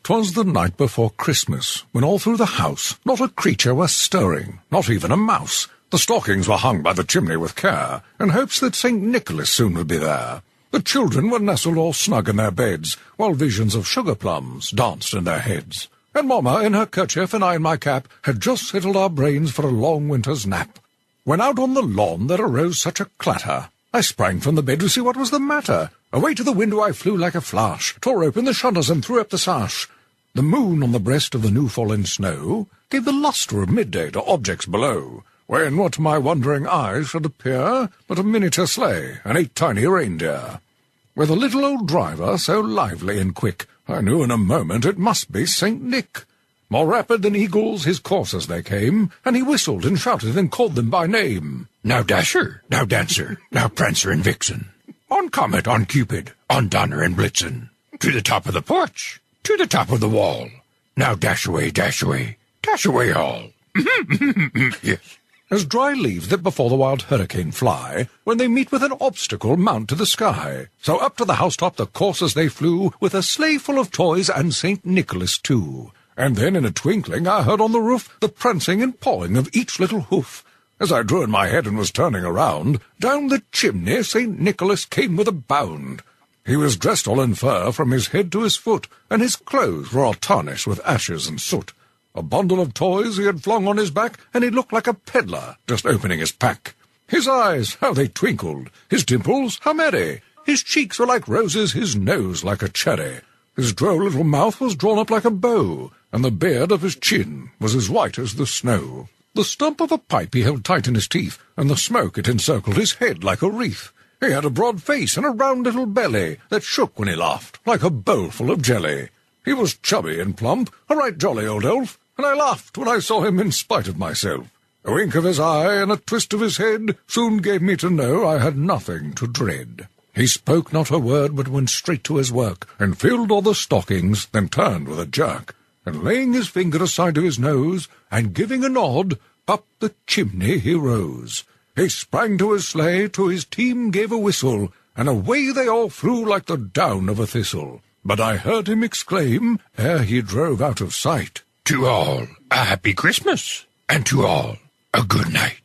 'Twas the night before Christmas, when all through the house not a creature was stirring, not even a mouse. The stockings were hung by the chimney with care, in hopes that St. Nicholas soon would be there. The children were nestled all snug in their beds, while visions of sugar plums danced in their heads. And Mamma, in her kerchief and I in my cap, had just settled our brains for a long winter's nap. When out on the lawn there arose such a clatter, I sprang from the bed to see what was the matter. Away to the window I flew like a flash, tore open the shutters and threw up the sash. The moon on the breast of the new-fallen snow gave the lustre of midday to objects below, when what to my wondering eyes should appear but a miniature sleigh and 8 tiny reindeer. With a little old driver so lively and quick, I knew in a moment it must be St. Nick. More rapid than eagles his coursers they came, and he whistled and shouted and called them by name. Now Dasher, now Dancer, now Prancer and Vixen, on Comet, on Cupid, on Donner and Blitzen, to the top of the porch, to the top of the wall. Now dash away all. Yes. As dry leaves that before the wild hurricane fly, when they meet with an obstacle mount to the sky, so up to the housetop the coursers they flew, with a sleigh full of toys and St. Nicholas too. And then in a twinkling I heard on the roof the prancing and pawing of each little hoof. As I drew in my head and was turning around, down the chimney St. Nicholas came with a bound. He was dressed all in fur from his head to his foot, and his clothes were all tarnished with ashes and soot. A bundle of toys he had flung on his back, and he looked like a peddler just opening his pack. His eyes, how they twinkled! His dimples, how merry! His cheeks were like roses, his nose like a cherry. His droll little mouth was drawn up like a bow, and the beard of his chin was as white as the snow. The stump of a pipe he held tight in his teeth, and the smoke it encircled his head like a wreath. He had a broad face and a round little belly that shook when he laughed, like a bowl full of jelly. He was chubby and plump, a right jolly old elf, and I laughed when I saw him in spite of myself. A wink of his eye and a twist of his head soon gave me to know I had nothing to dread. He spoke not a word, but went straight to his work, and filled all the stockings, then turned with a jerk, and laying his finger aside to his nose, and giving a nod, up the chimney he rose. He sprang to his sleigh, to his team gave a whistle, and away they all flew like the down of a thistle. But I heard him exclaim, ere he drove out of sight, to all a happy Christmas, and to all a good night.